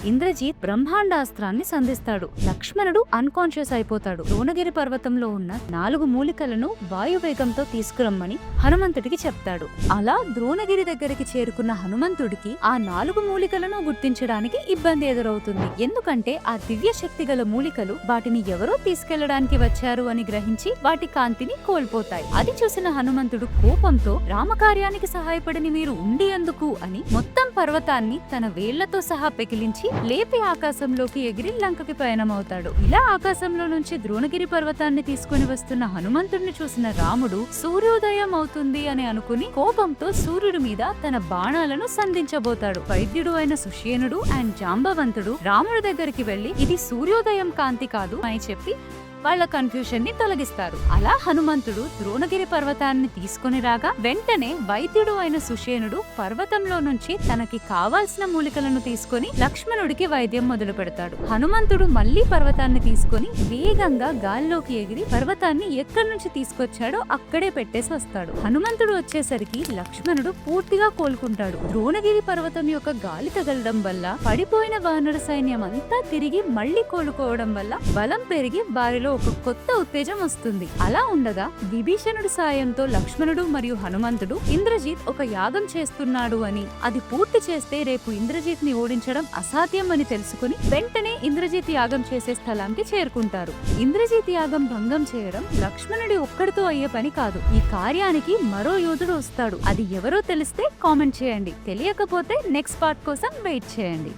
ఇంద్రజిత్ బ్రహ్మాండాస్త్రాన్ని సంధిస్తాడు. లక్ష్మణుడు అన్కాన్షియస్ అయిపోతాడు. ద్రోణగిరి పర్వతంలో ఉన్న 4 మూలికలను వాయువేగంతో తీసుకురమ్మని హనుమంతుడికి చెప్తాడు. అలా ద్రోణగిరి దగ్గరికి చేరుకున్న హనుమంతుడికి ఆ 4 మూలికలను గుర్తించడానికి ఇబ్బంది ఎదురవుతుంది. ఎందుకంటే ఆ దివ్య శక్తి గల మూలికలు వాటిని ఎవరో తీసుకెళ్లడానికి వచ్చారు అని గ్రహించి వాటి కాంతిని కోల్పోతాయి. అది చూసిన హనుమంతుడు కోపంతో రామకార్యానికి సహాయపడని మీరు ఉండి ఎందుకు అని మొత్తం పర్వతాన్ని తన వేళ్లతో సహా పెకిలించి లేపి ఆకాశంలోకి ఎగిరి లంకకి పయనమవుతాడు. ఇలా ఆకాశంలో నుంచి ద్రోణగిరి పర్వతాన్ని తీసుకుని వస్తున్న హనుమంతుడిని చూసిన రాముడు సూర్యోదయం అవుతుంది అని అనుకుని కోపంతో సూర్యుడి మీద తన బాణాలను సంధించబోతాడు. వైద్యుడు అయిన సుషేనుడు అండ్ జాంబవంతుడు రాముడి దగ్గరికి వెళ్లి ఇది సూర్యోదయం కాంతి కాదు అని చెప్పి వాళ్ళ కన్ఫ్యూషన్ ని తొలగిస్తారు. అలా హనుమంతుడు ద్రోణగిరి పర్వతాన్ని తీసుకుని రాగా వెంటనే వైద్యుడు అయిన సుషేనుడు పర్వతంలో నుంచి తనకి కావాల్సిన మూలికలను తీసుకుని లక్ష్మణుడికి వైద్యం మొదలు పెడతాడు. హనుమంతుడు మళ్లీ పర్వతాన్ని తీసుకుని వేగంగా గాల్లోకి ఎగిరి పర్వతాన్ని ఎక్కడి నుంచి తీసుకొచ్చాడో అక్కడే పెట్టేసి వస్తాడు. హనుమంతుడు వచ్చేసరికి లక్ష్మణుడు పూర్తిగా కోలుకుంటాడు. ద్రోణగిరి పర్వతం యొక్క గాలి తగలడం వల్ల పడిపోయిన వానర సైన్యం అంతా తిరిగి మళ్లీ కోలుకోవడం వల్ల బలం పెరిగి వారిలో ఒక కొత్త ఉత్తేజం వస్తుంది. అలా ఉండగా విభీషణుడి సాయంతో లక్ష్మణుడు మరియు హనుమంతుడు ఇంద్రజిత్ ఒక యాగం చేస్తున్నాడు అని, అది పూర్తి చేస్తే రేపు ఇంద్రజిత్ ని ఓడించడం అసాధ్యం అని తెలుసుకుని వెంటనే ఇంద్రజిత్ యాగం చేసే స్థలానికి చేరుకుంటారు. ఇంద్రజిత్ యాగం భంగం చేయడం లక్ష్మణుడి ఒక్కడితో అయ్యే పని కాదు. ఈ కార్యానికి మరో యోధుడు వస్తాడు. అది ఎవరో తెలిస్తే కామెంట్ చేయండి. తెలియకపోతే నెక్స్ట్ పార్ట్ కోసం వెయిట్ చేయండి.